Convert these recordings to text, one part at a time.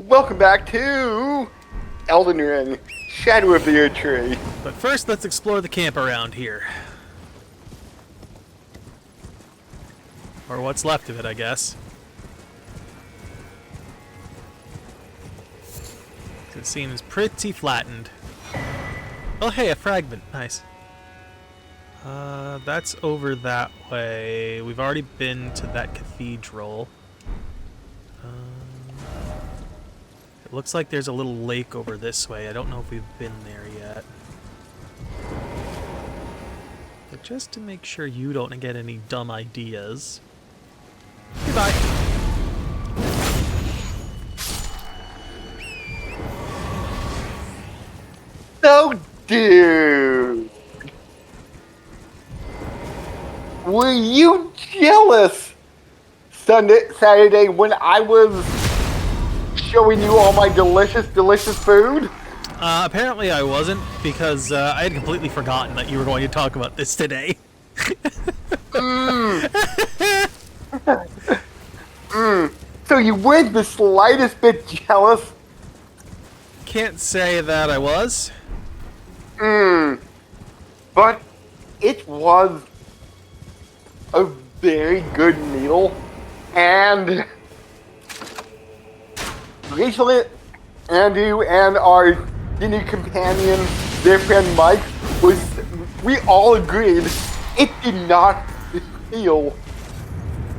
Welcome back to Elden Ring, Shadow of the Erdtree. But first, let's explore the camp around here. Or what's left of it, I guess. It seems pretty flattened. Oh hey, a fragment. Nice. That's over that way. We've already been to that cathedral. It looks like there's a little lake over this way. I don't know if we've been there yet. But just to make sure you don't get any dumb ideas. Goodbye. So, dude, were you jealous Saturday when I was showing you all my delicious food? Apparently I wasn't, because I had completely forgotten that you were going to talk about this today. So you weren't the slightest bit jealous? Can't say that I was. But it was a very good meal, and Rachel, Andrew, and our dinner companion, their friend Mike, we all agreed it did not feel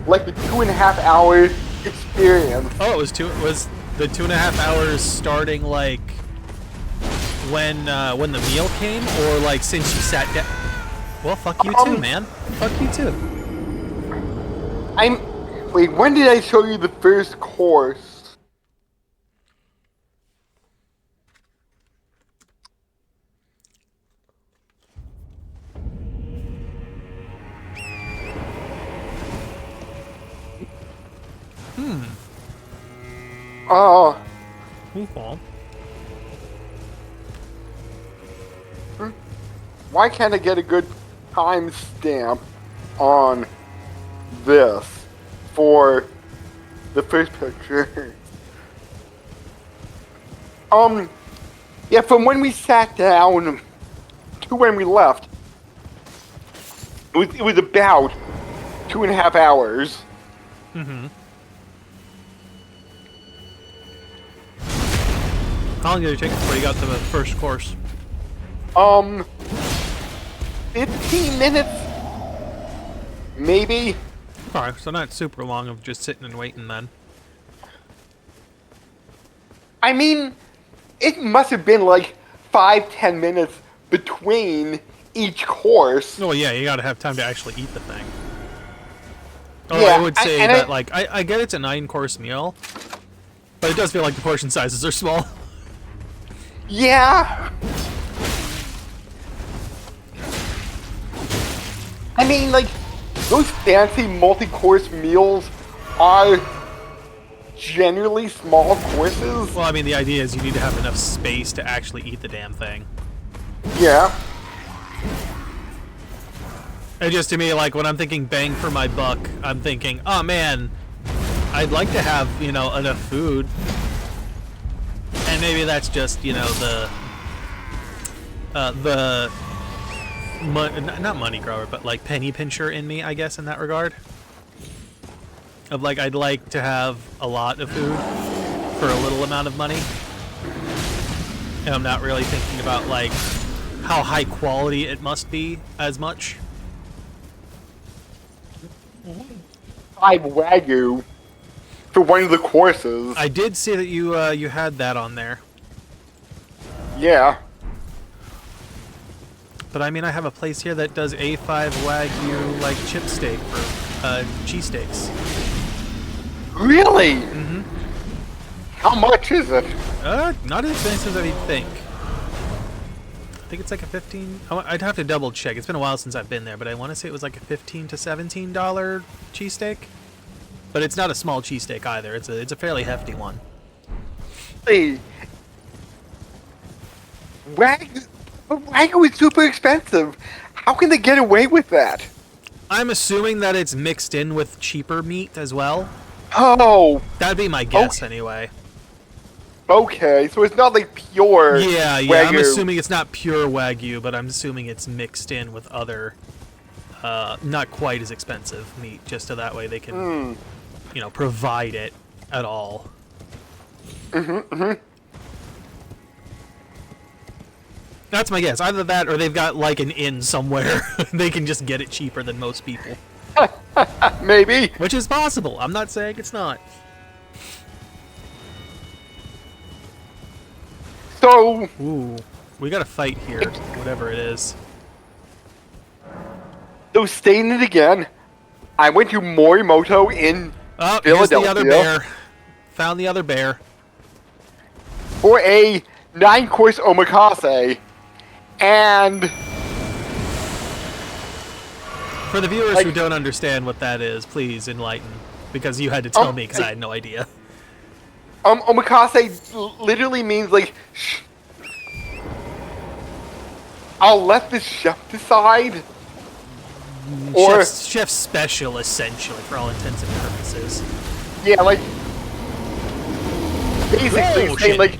like a 2.5 hour experience. Oh, it was the 2.5 hours starting like when the meal came, or like since you sat down? Well, fuck you too, man. Fuck you too. Wait, when did I show you the first course? Cool. Why can't I get a good timestamp on this for the first picture? Yeah, from when we sat down to when we left, it was about 2.5 hours. Mm-hmm. How long did it take before you got to the first course? 15 minutes? Maybe? Alright, so not super long of just sitting and waiting then. I mean, it must have been like 5-10 minutes between each course. Oh yeah, you gotta have time to actually eat the thing. Oh, Yeah, I would say that, like, I get it's a 9-course meal, but it does feel like the portion sizes are small. Yeah. I mean, like, those fancy multi-course meals are generally small courses. Well, I mean, the idea is you need to have enough space to actually eat the damn thing. Yeah. And just to me, like, when I'm thinking bang for my buck, I'm thinking, oh man, I'd like to have, you know, enough food. And maybe that's just, you know, not money grower, but like penny pincher in me, I guess, in that regard. Of like, I'd like to have a lot of food for a little amount of money. And I'm not really thinking about like how high quality it must be as much. 5 Wagyu for one of the courses. I did see that you had that on there. Yeah. But I mean, I have a place here that does A5 Wagyu, like, chip steak for, cheesesteaks. Really? Mm-hmm. How much is it? Not as expensive as you'd think. I think it's like a 15... I'd have to double check. It's been a while since I've been there, but I want to say it was like a $15 to $17 cheesesteak. But it's not a small cheesesteak either. It's a fairly hefty one. Hey. Wagyu is super expensive. How can they get away with that? I'm assuming that it's mixed in with cheaper meat as well. Oh. That'd be my guess, anyway. Okay, so it's not like pure Yeah, I'm Wagyu. assuming it's not pure Wagyu, but I'm assuming it's mixed in with other, not quite as expensive meat, just so that way they can, provide it at all. That's my guess. Either that, or they've got like an inn somewhere. They can just get it cheaper than most people. Maybe. Which is possible. I'm not saying it's not. So, Ooh, we got a fight here, whatever it is. so stating it again, I went to Morimoto in Oh, here's Philadelphia the other bear. Found the other bear. for a 9-course omakase, and For the viewers who don't understand what that is, please enlighten. Because you had to tell me, because I had no idea. omakase literally means like, I'll let the chef decide, or Chef special, essentially, for all intents and purposes. yeah, like basically Whoa, saying shit. like, He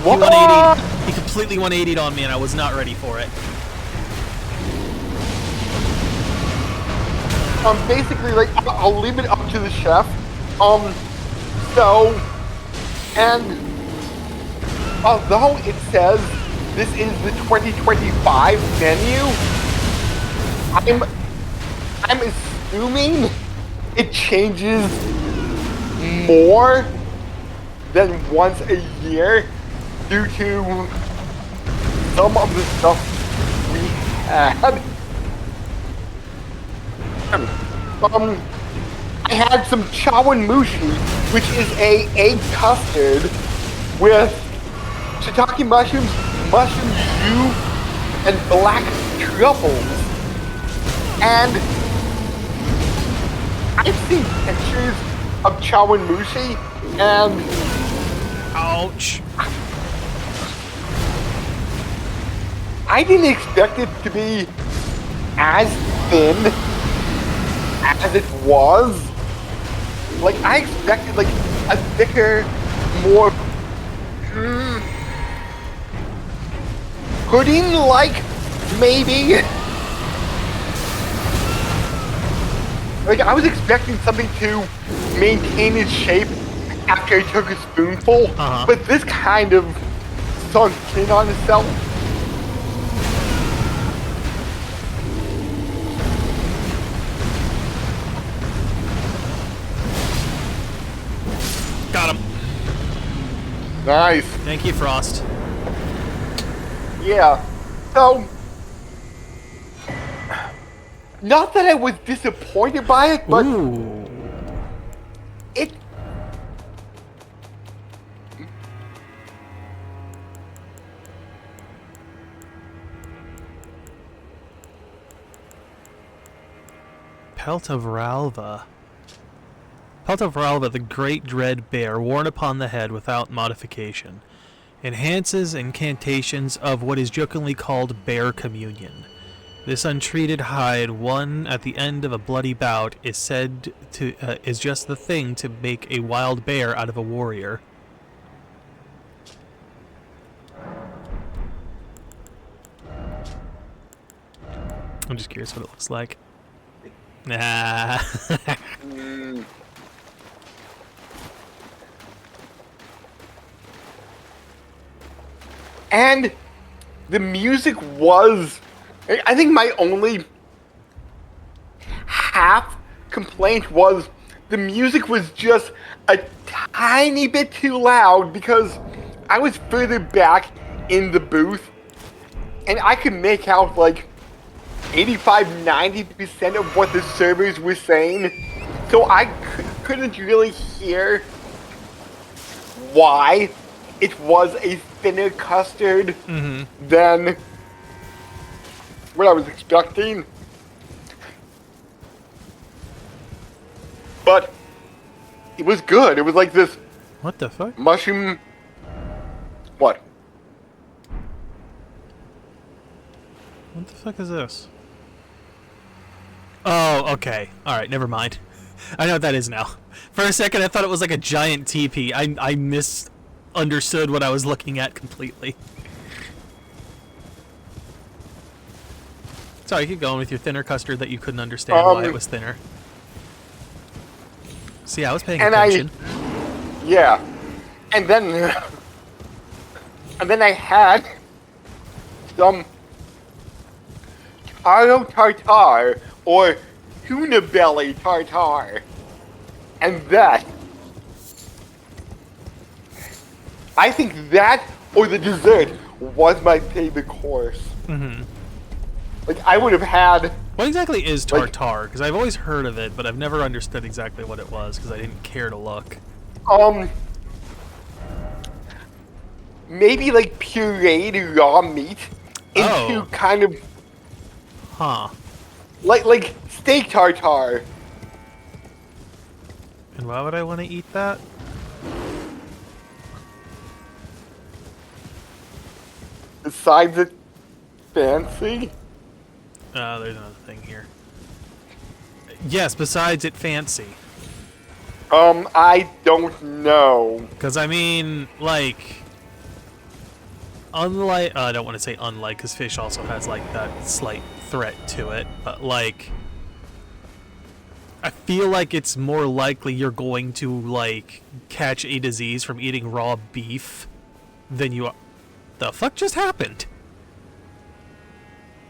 what? 180'd. He completely 180'd on me, and I was not ready for it. Basically, like, I'll leave it up to the chef. So, and although it says this is the 2025 menu, I'm assuming it changes more than once a year due to some of the stuff we had. I had some chawanmushi, which is a egg custard with shiitake mushrooms, mushroom stew, and black truffles. And I've seen pictures of chawanmushi, and Ouch. I didn't expect it to be as thin as it was. Like, I expected like a thicker, more pudding-like, maybe. Like, I was expecting something to maintain its shape after I took a spoonful, but this kind of sunk in on itself. Got him. Nice. Thank you, Frost. Yeah. So, not that I was disappointed by it, but Ooh. it. Pelt of Ralva. Pelt of Ralva, the great dread bear, worn upon the head without modification. Enhances incantations of what is jokingly called bear communion. This untreated hide, won at the end of a bloody bout, is said to is just the thing to make a wild bear out of a warrior. I'm just curious what it looks like. Nah. And the music was, I think my only half complaint was the music was just a tiny bit too loud because I was further back in the booth and I could make out like 85-90% of what the servers were saying, so I couldn't really hear why it was a thinner custard than what I was expecting. But it was good. It was like this What the fuck? mushroom. What? What the fuck is this? Oh, okay. Alright, never mind. I know what that is now. For a second, I thought it was like a giant teepee. I understood what I was looking at completely. Sorry, keep going with your thinner custard that you couldn't understand why it was thinner. See, I was paying attention. Yeah. And then I had some taro tartare, or tuna belly tartare. And that, I think that, or the dessert, was my favorite course. Mm-hmm. Like, I would have had... What exactly is tartare? Because I've always heard of it, but I've never understood exactly what it was, because I didn't care to look. Maybe, like, pureed raw meat into kind of... Huh. Like steak tartare. And why would I want to eat that? Besides it fancy? There's another thing here. Yes, besides it fancy. I don't know. Because, I mean, like... Unlike... I don't want to say unlike, because fish also has, like, that slight threat to it. But, like... I feel like it's more likely you're going to, like, catch a disease from eating raw beef than you are... The fuck just happened?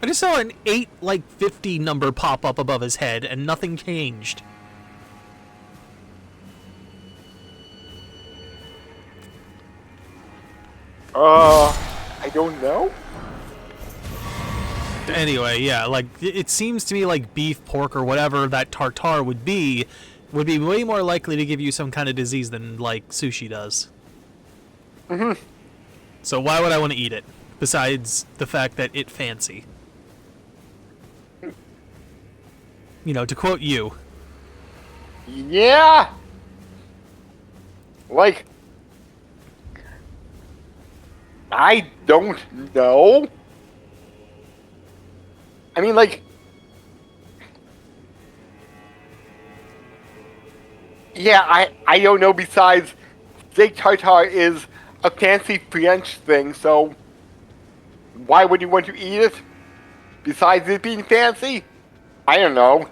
I just saw an 50 number pop up above his head, and nothing changed. I don't know. Anyway, yeah, like, it seems to me like beef, pork, or whatever that tartare would be way more likely to give you some kind of disease than, like, sushi does. Mm-hmm. So why would I want to eat it, besides the fact that it fancy? You know, to quote you. Yeah! Like... I don't know. I mean, like... Yeah, I don't know, besides steak tartare is a fancy French thing, so why would you want to eat it? Besides it being fancy? I don't know.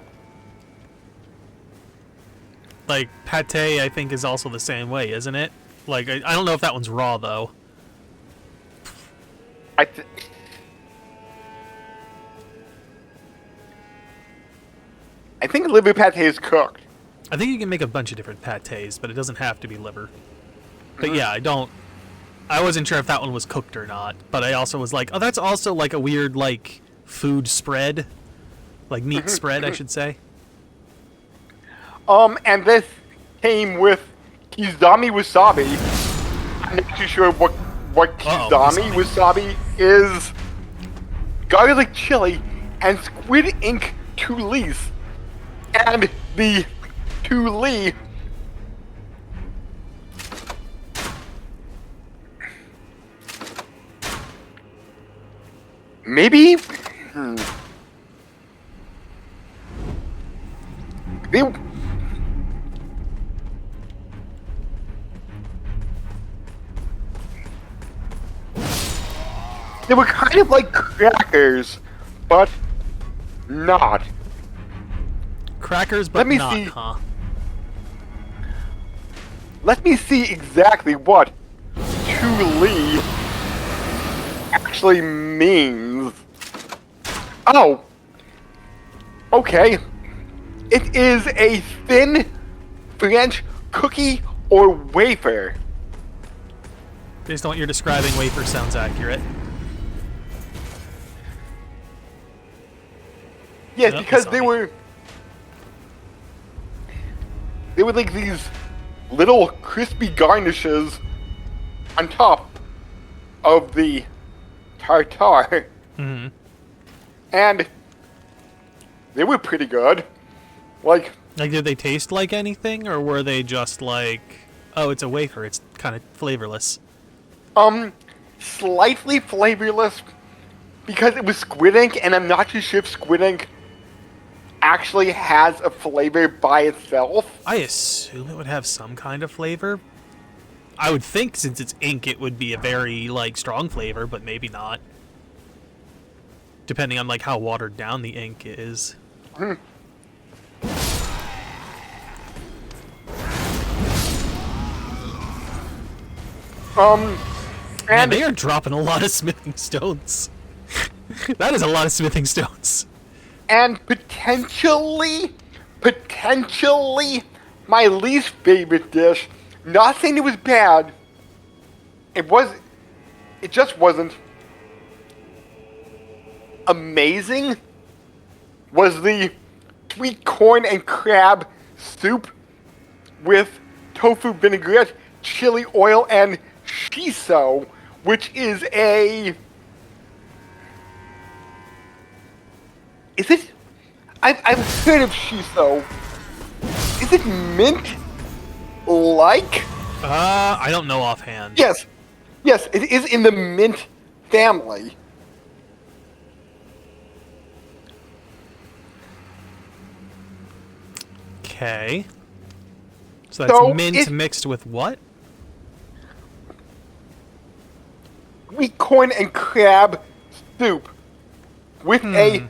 Like, pate, I think, is also the same way, isn't it? Like, I don't know if that one's raw, though. I think liver pate is cooked. I think you can make a bunch of different pates, but it doesn't have to be liver. But yeah, I wasn't sure if that one was cooked or not, but I also was like, oh, that's also like a weird, like, food spread. Like, meat spread, I should say. And this came with Kizami wasabi. I'm not too sure what Kizami wasabi is. Garlic chili and squid ink toulis. And the tuli maybe they were kind of like crackers, but not. Crackers, but Let me not, see. huh? Let me see exactly what tuli actually means. Oh. Okay. It is a thin French cookie or wafer. Based on what you're describing, wafer sounds accurate. Yes, because they were like these little crispy garnishes on top of the tartare. Mm-hmm. And they were pretty good. Like, did they taste like anything, or were they just like, oh, it's a wafer, it's kind of flavorless? Slightly flavorless, because it was squid ink, and I'm not too sure if squid ink actually has a flavor by itself. I assume it would have some kind of flavor. I would think since it's ink, it would be a very like strong flavor, but maybe not. Depending on like how watered down the ink is. And Man, they are dropping a lot of smithing stones. That is a lot of smithing stones. and potentially, my least favorite dish. Not saying it was bad. It just wasn't amazing. Was the sweet corn and crab soup with tofu vinaigrette, chili oil, and shiso, which is a... Is it? I've heard of shiso. Is it mint-like? I don't know offhand. Yes, it is in the mint family. Okay. So that's So mint mixed with what? Sweet corn and crab soup with a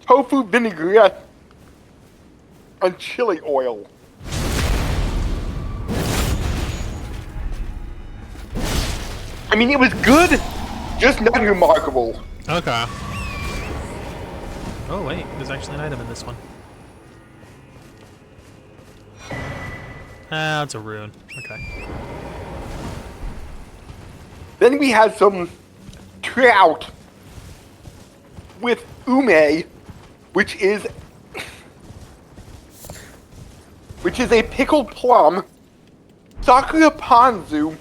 tofu vinaigrette and chili oil. I mean, it was good, just not remarkable. Okay. Oh wait, there's actually an item in this one. Ah, it's a rune. Okay. Then we had some trout with ume, which is a pickled plum, sakura ponzu,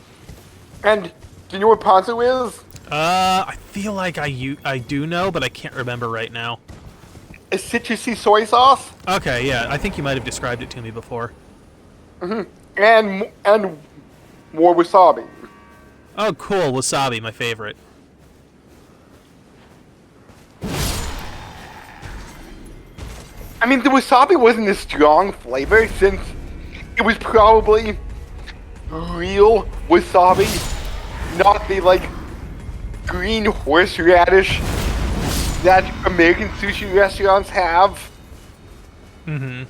and do you know what ponzu is? I feel like I do know, but I can't remember right now. A citrusy soy sauce, Okay, yeah, I think you might have described it to me before. and more wasabi. Oh, cool, wasabi, my favorite. I mean, the wasabi wasn't a strong flavor since it was probably real wasabi, not the, like, green horseradish that American sushi restaurants have. Mm-hmm.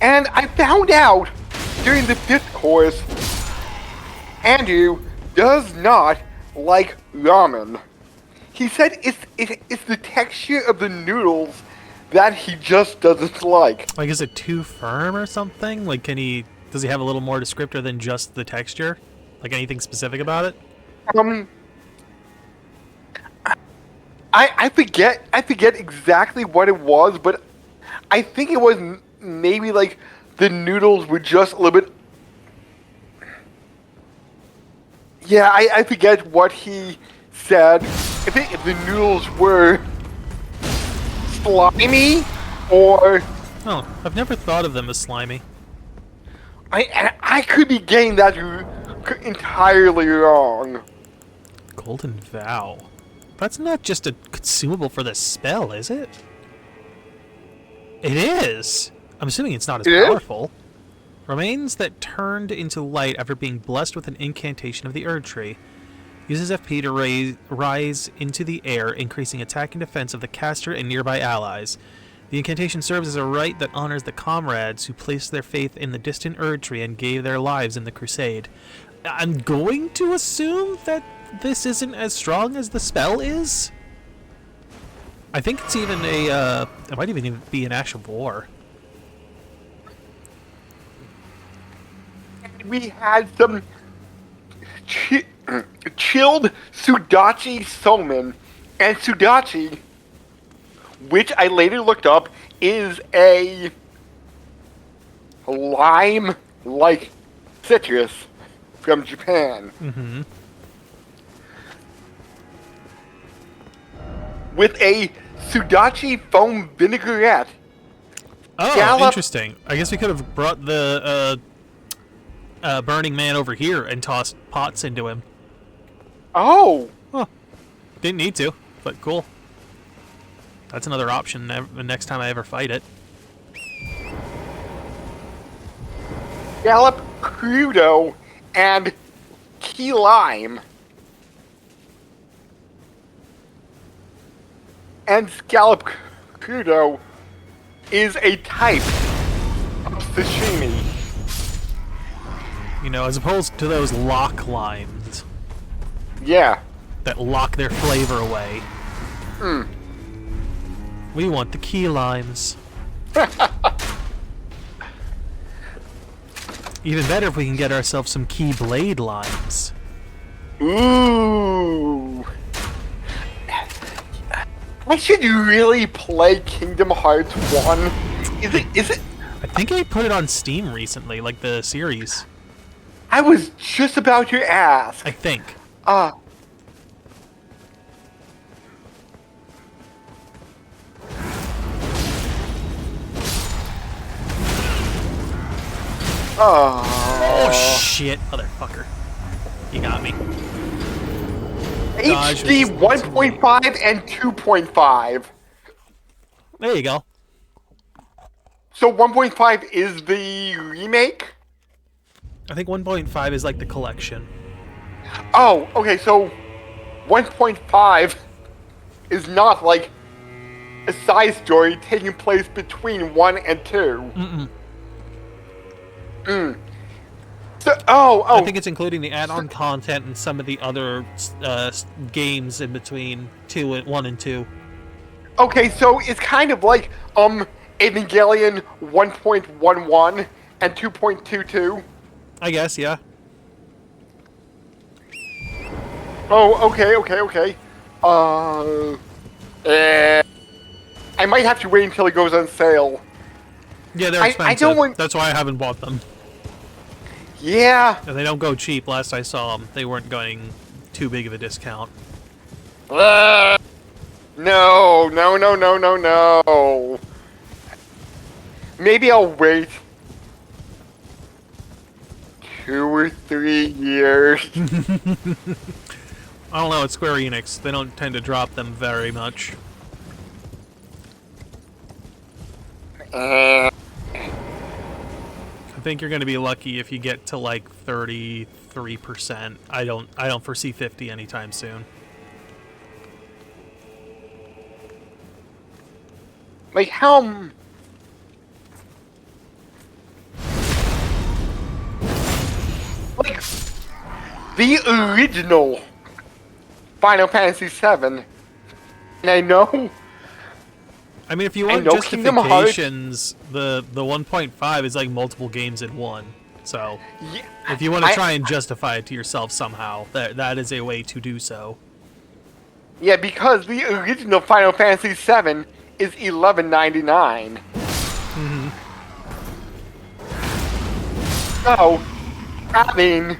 And I found out during the fifth course, Andrew does not like ramen. He said it's the texture of the noodles that he just doesn't like. Like, is it too firm or something? Like, does he have a little more descriptor than just the texture? Like, anything specific about it? I forget exactly what it was, but I think it was maybe like the noodles were just a little bit. Yeah, I forget what he said. If the noodles were slimy or Oh, I've never thought of them as slimy. I could be getting that entirely wrong. Golden Vow. That's not just a consumable for the spell, is it? It is! I'm assuming it's not as It is? powerful. Remains that turned into light after being blessed with an incantation of the Erdtree. Uses FP to rise into the air, increasing attack and defense of the caster and nearby allies. The incantation serves as a rite that honors the comrades who placed their faith in the distant Erdtree and gave their lives in the crusade. I'm going to assume that this isn't as strong as the spell is? I think it's even it might even be an Ash of War. We had some chilled Sudachi Somen, and Sudachi, which I later looked up, is a lime-like citrus from Japan. Mm-hmm. With a Sudachi foam vinaigrette. Oh, interesting. I guess we could have brought the Burning Man over here and tossed pots into him. Oh! Huh. Didn't need to, but cool. That's another option the next time I ever fight it. scallop crudo and key lime. And scallop crudo is a type of sashimi. You know, as opposed to those lock limes Yeah. that lock their flavor away. Mm. We want the key limes. Even better if we can get ourselves some key blade limes. Ooh. I should really play Kingdom Hearts 1. Is it? I think I put it on Steam recently, like the series. I was just about to ask. I think. Oh. Oh shit, motherfucker. You got me. HD 1.5 and 2.5. There you go. So 1.5 is the remake? I think 1.5 is like the collection. Oh, okay, so 1.5 is not like a side story taking place between 1 and 2. Mm-mm. So, I think it's including the add-on content and some of the other games in between 1 and 2. Okay, so it's kind of like Evangelion 1.11 and 2.22. I guess, yeah. Oh, okay. I might have to wait until it goes on sale. Yeah, they're expensive. I don't want... That's why I haven't bought them. Yeah. And they don't go cheap. Last I saw them, they weren't going too big of a discount. No. Maybe I'll wait 2 or 3 years. I don't know, it's Square Enix. They don't tend to drop them very much. I think you're going to be lucky if you get to like 33%. I don't foresee 50 anytime soon. Like how... Like the original Final Fantasy VII. And I know... I mean, if you want justifications, the 1.5 is like multiple games in one. So, Yeah, if you want to try and justify it to yourself somehow, that is a way to do so. Yeah, because the original Final Fantasy VII is $11.99. Mm-hmm. So, having...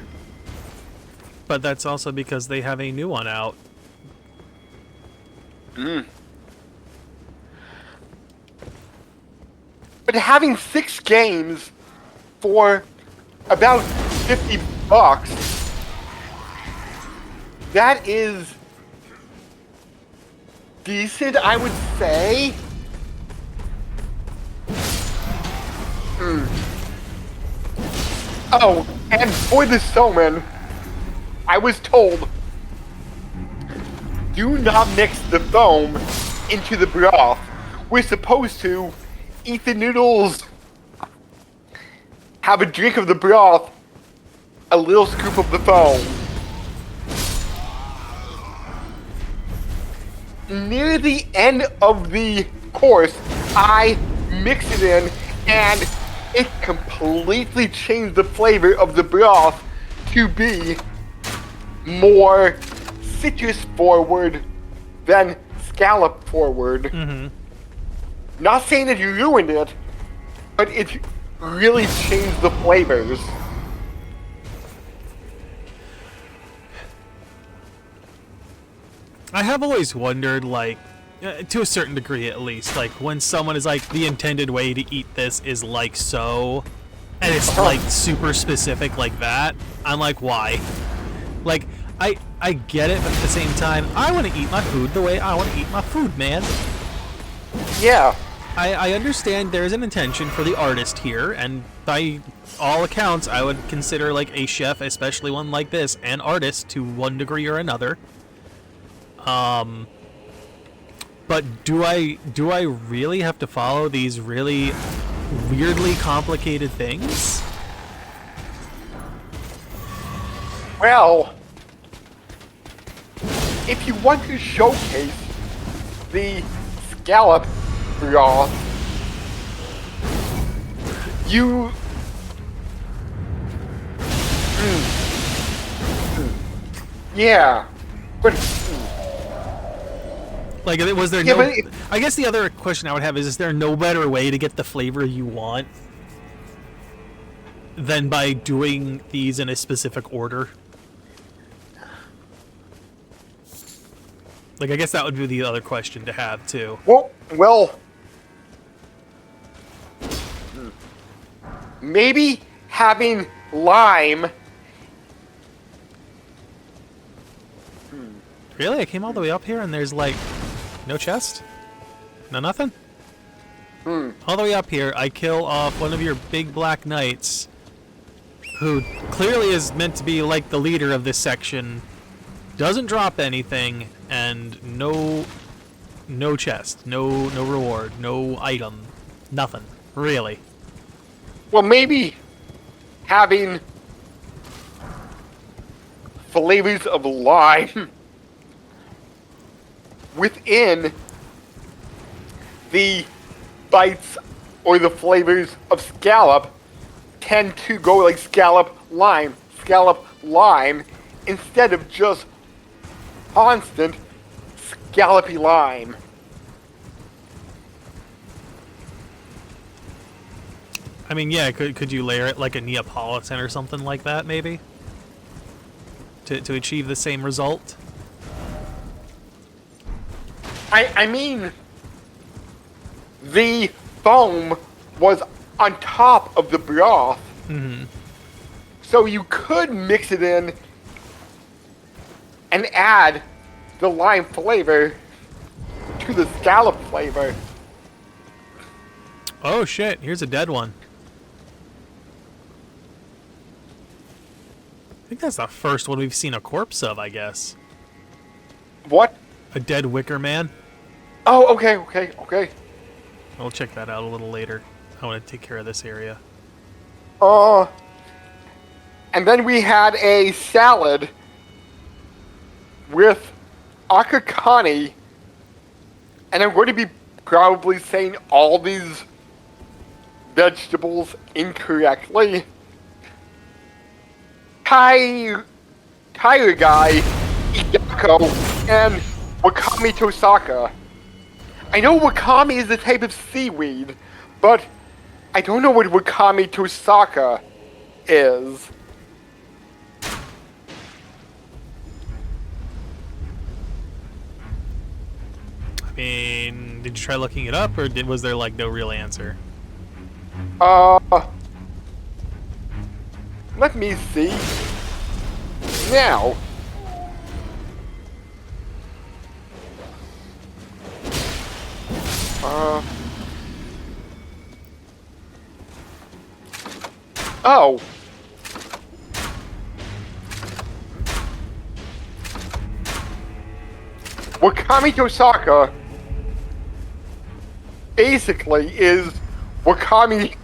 But that's also because they have a new one out. But having 6 games for about $50, that is decent, I would say. Oh, and for the Soman, I was told, do not mix the foam into the broth. We're supposed to eat the noodles, have a drink of the broth, a little scoop of the foam. Near the end of the course, I mixed it in, and it completely changed the flavor of the broth to be more citrus forward than scallop forward. Mm-hmm. Not saying that you ruined it, but it really changed the flavors. I have always wondered, like, to a certain degree at least, like, when someone is like, the intended way to eat this is like so, and it's like super specific like that, I'm like, why? Like, I get it, but at the same time, I want to eat my food the way I want to eat my food, man. Yeah. I understand there's an intention for the artist here, and by all accounts, I would consider like a chef, especially one like this, an artist to one degree or another. But do I really have to follow these really weirdly complicated things? Well, if you want to showcase the scallop broth, you... Yeah, but... Like, was there Yeah, no... but it- I guess the other question I would have is there no better way to get the flavor you want than by doing these in a specific order? Like, I guess that would be the other question to have, too. Well, maybe having lime... Really? I came all the way up here and there's, like, no chest? No nothing? All the way up here, I kill off one of your big black knights, who clearly is meant to be, like, the leader of this section, doesn't drop anything, and no chest, no reward, no item, nothing. Really. Well, maybe having flavors of lime within the bites or the flavors of scallop tend to go like scallop, lime, instead of just constant scallopy lime. I mean, yeah, could you layer it like a Neapolitan or something like that, maybe? To achieve the same result? I mean, the foam was on top of the broth. So you could mix it in and add the lime flavor to the scallop flavor. Oh shit, here's a dead one. I think that's the first one we've seen a corpse of, I guess. What? A dead wicker man. Oh, okay. I'll check that out a little later. I want to take care of this area. And then we had a salad with akakani, and I'm going to be probably saying all these vegetables incorrectly. Tairugai, Idako, and Wakami Tosaka. I know wakami is a type of seaweed, but I don't know what Wakami Tosaka is. I mean, did you try looking it up, or was there like no real answer? Let me see. Now. Oh. Wakami Tosaka basically is Wakami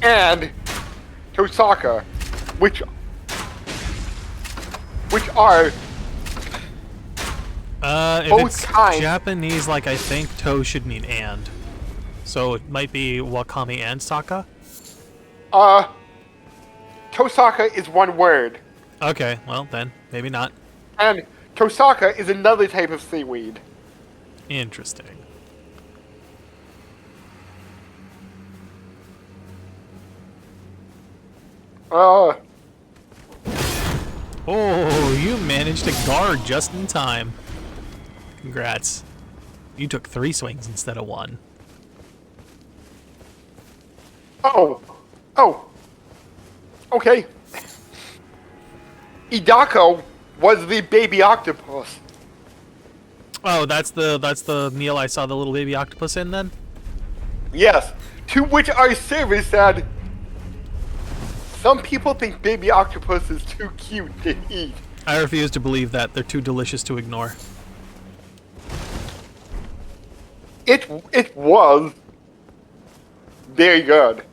and Tosaka, which are If both it's kinds. Japanese, like, I think to should mean and. So it might be Wakami and Saka? Tosaka is one word, Okay, well then, maybe not. and Tosaka is another type of seaweed. Interesting. Oh, you managed to guard just in time. Congrats. You took 3 swings instead of 1. oh, okay. Idako was the baby octopus. Oh, that's the meal I saw the little baby octopus in then? Yes. To which our server said, some people think baby octopus is too cute to eat. I refuse to believe that. They're too delicious to ignore. It was very good.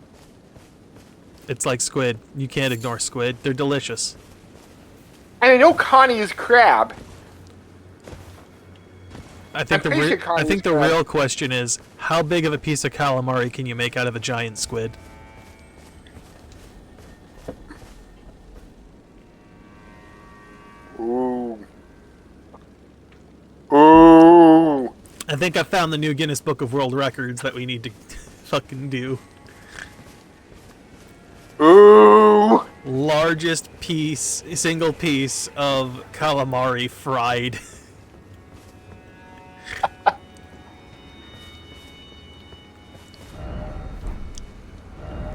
It's like squid. You can't ignore squid. They're delicious. And I know Connie is crab. I think I'm pretty sure Connie I think is the crab. real question is, how big of a piece of calamari can you make out of a giant squid? Ooh. Ooh. I think I found the new Guinness Book of World Records that we need to fucking do. Ooh. Largest single piece of calamari fried.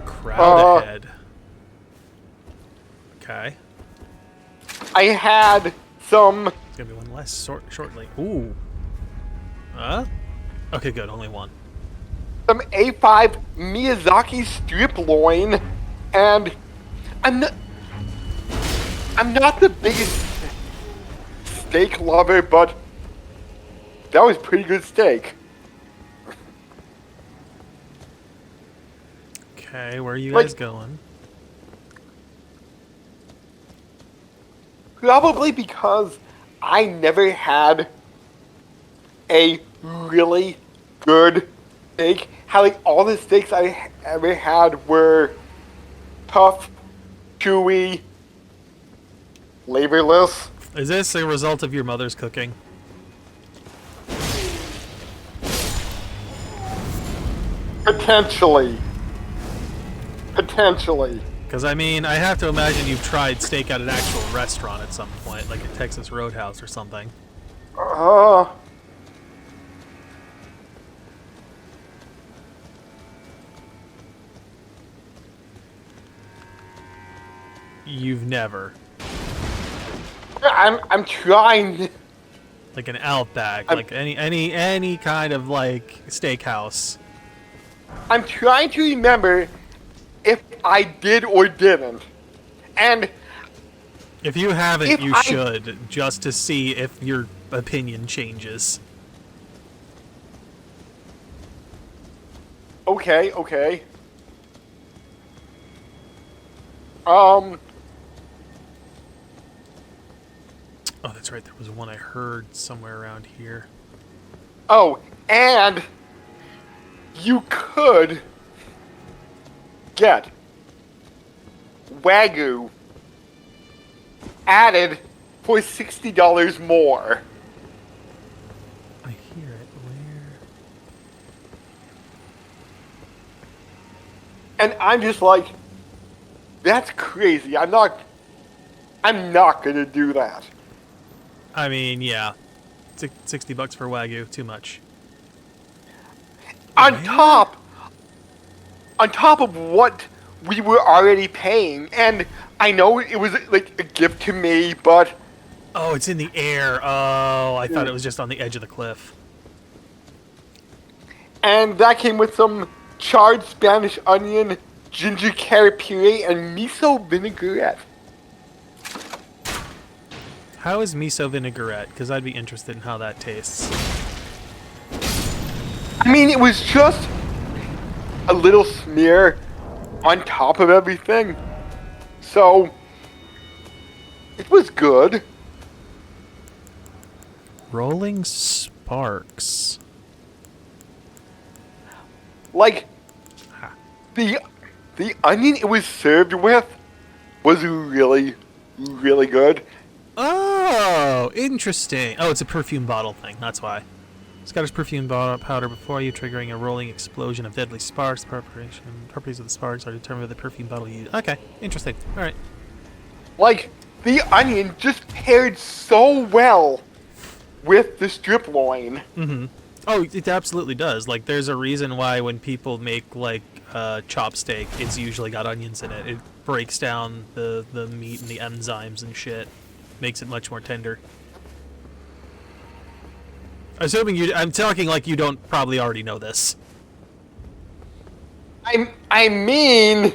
Crowd ahead. Okay. I had some There's gonna be one less shortly. Ooh. Okay, good. Only one. A5 Miyazaki strip loin, and I'm not the biggest steak lover, but that was pretty good steak. Okay, where are you Like- guys going? Probably because I never had a really good steak. How like all the steaks I ever had were tough, chewy, flavorless. Is this a result of your mother's cooking? Potentially. Potentially. Because, I mean, I have to imagine you've tried steak at an actual restaurant at some point, like a Texas Roadhouse or something. You've never. I'm trying. Like an Outback, like any kind of, like, steakhouse. I'm trying to remember if I did or didn't. And If you haven't, If you I- should, just to see if your opinion changes. okay. Oh, that's right, there was one I heard somewhere around here. Oh, and you could get Wagyu added for $60 more. I hear it. Where? And I'm just like, that's crazy. I'm not gonna do that. I mean, yeah. $60 for Wagyu, too much. On Where? top of what we were already paying, and I know it was like a gift to me, but Oh, it's in the air. Oh, I thought it was just on the edge of the cliff. and that came with some charred Spanish onion, ginger carrot puree, and miso vinaigrette. How is miso vinaigrette? Because I'd be interested in how that tastes. I mean, it was just a little smear on top of everything, so it was good. Rolling Sparks. Like Ha. the onion it was served with was really good. Oh, interesting. Oh, it's a perfume bottle thing. That's why. Scottish perfume powder before you, triggering a rolling explosion of deadly sparks. Properties of the sparks are determined by the perfume bottle used. Okay, interesting. All right. Like the onion just paired so well with the strip loin. Oh, it absolutely does. Like, there's a reason why when people make, like, chopsteak, it's usually got onions in it. It breaks down the meat and the enzymes and shit. Makes it much more tender. Assuming I'm talking like you don't probably already know this. I mean,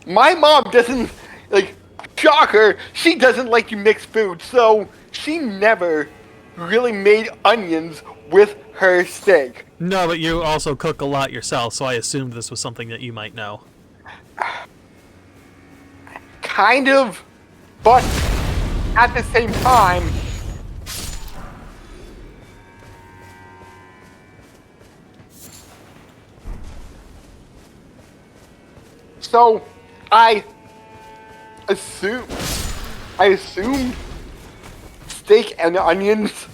my mom doesn't like. Shocker, she doesn't like to mix food, so she never really made onions with her steak. No, but you also cook a lot yourself, so I assumed this was something that you might know. Kind of, but at the same time, so I assume I assumed steak and onions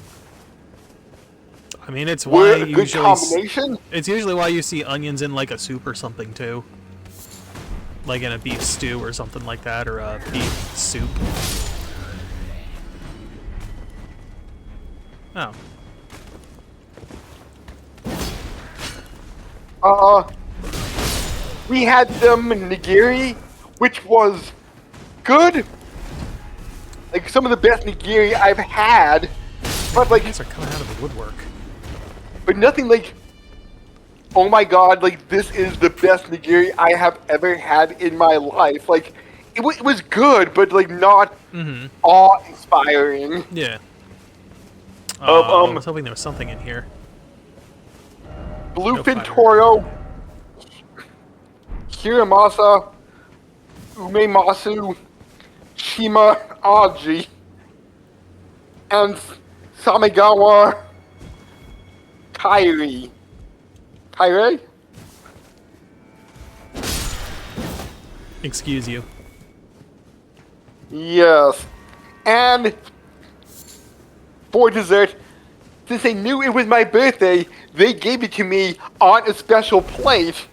I mean, it's were why a good usually combination. it's usually why you see onions in like a soup or something too, like in a beef stew or something like that, or a beef soup. Oh, We had some nigiri, which was good. Like some of the best nigiri I've had, but like, these are coming out of the woodwork. but nothing like. Oh my god! Like this is the best nigiri I have ever had in my life. Like it was good, but like not awe-inspiring. Yeah. I Um, was hoping there was something in here. Bluefin fire. Toro, Hiramasa, Umemasu, Shima Aji, and Samigawa Kairi. Kairi? Excuse you. Yes. And for dessert, since they knew it was my birthday, they gave it to me on a special plate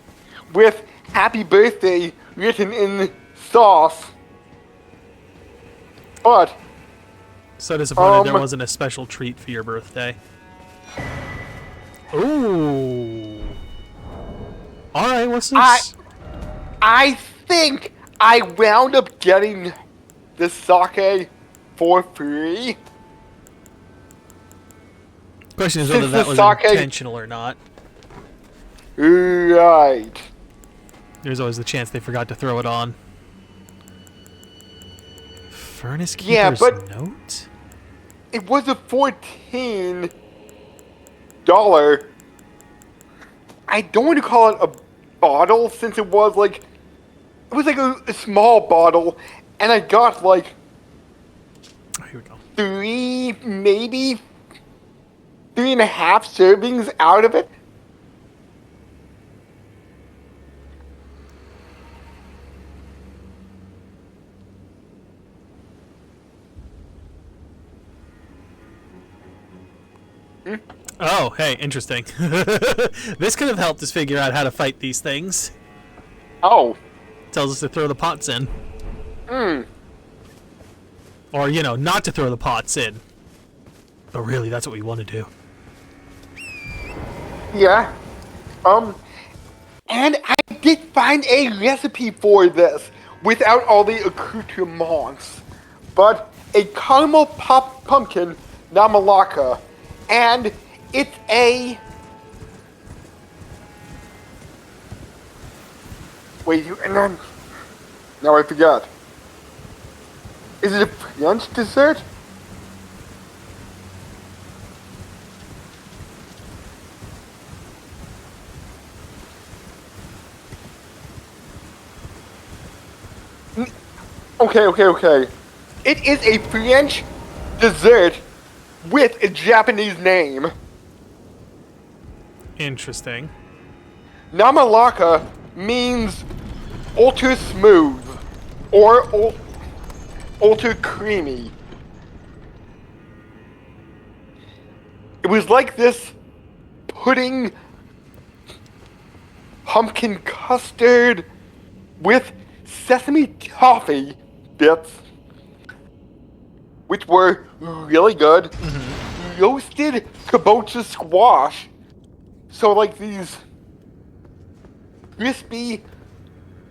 with happy birthday written in sauce. But So disappointed there wasn't a special treat for your birthday. Ooh. Alright, what's this? I think I wound up getting the sake for free. Question is whether Since that the was sake- intentional or not. Right. There's always the chance they forgot to throw it on. Furnace Yeah, Keeper's but- note? It was a $14. I don't want to call it a bottle since it was like a small bottle, and I got like Oh, here we go. 3.5 servings out of it. Oh, hey, interesting. This could have helped us figure out how to fight these things. Oh. Tells us to throw the pots in. Hmm. Or, you know, not to throw the pots in. But really, that's what we want to do. Yeah. And I did find a recipe for this without all the accoutrements. But a caramel pop pumpkin namalaka. And it's a... Wait, and then... Now I forgot. Is it a French dessert? Okay. It is a French dessert with a Japanese name. Interesting. Namalaka means ultra smooth or ultra creamy. It was like this pudding pumpkin custard with sesame toffee bits, which were really good. Roasted kabocha squash. So like these crispy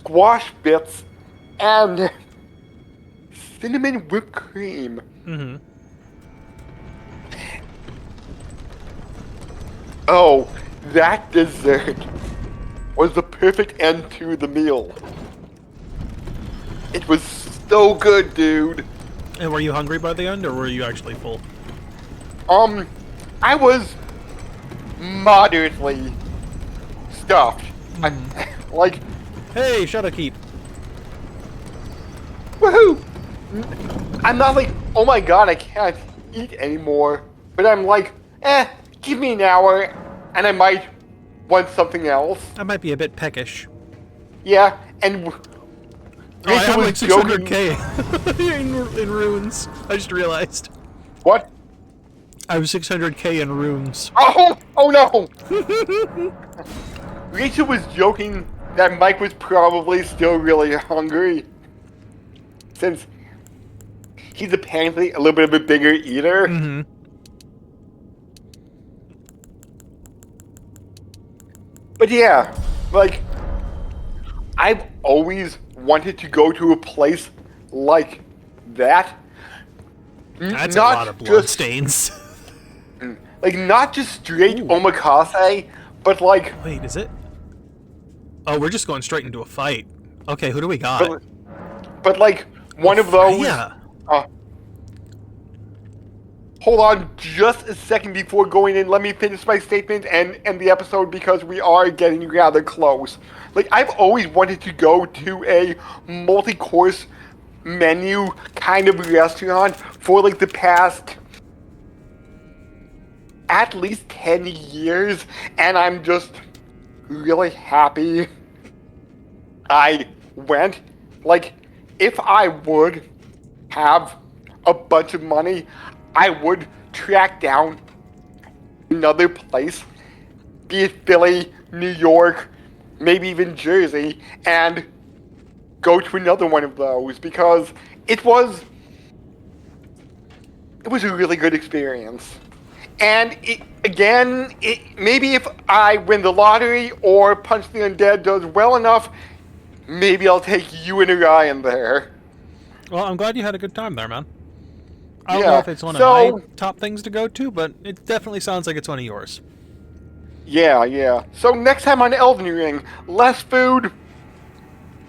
squash bits and cinnamon whipped cream. Oh, that dessert. was the perfect end to the meal. It was so good, dude. And were you hungry by the end, or were you actually full? I was moderately stuffed. Like, Hey, Shadowkeep. woohoo! I'm not like, oh my god, I can't eat anymore. But I'm like, give me an hour, and I might want something else. I might be a bit peckish. Yeah, and Oh, I have like joking. 600k in runes. I just realized. What? I have 600k in runes. Oh no! Rachel was joking that Mike was probably still really hungry, since he's apparently a little bit of a bigger eater. Mm-hmm. But yeah, like, I've always wanted to go to a place like that. That's Not a lot of blood just, stains. like, not just straight Ooh. omakase, but like, Wait, is it? Oh, we're just going straight into a fight. Okay, who do we got? but like one of those. Yeah. Hold on just a second before going in. Let me finish my statement and end the episode because we are getting rather close. Like, I've always wanted to go to a multi-course menu kind of restaurant for like the past at least 10 years, and I'm just really happy I went. Like, if I would have a bunch of money, I would track down another place, be it Philly, New York, maybe even Jersey, and go to another one of those because it was a really good experience. And maybe if I win the lottery or Punch the Undead does well enough, maybe I'll take you and Orion there. Well, I'm glad you had a good time there, man. I don't Yeah, know if it's one of my top things to go to, but it definitely sounds like it's one of yours. Yeah. So next time on Elden Ring, less food,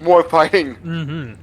more fighting. Mm-hmm.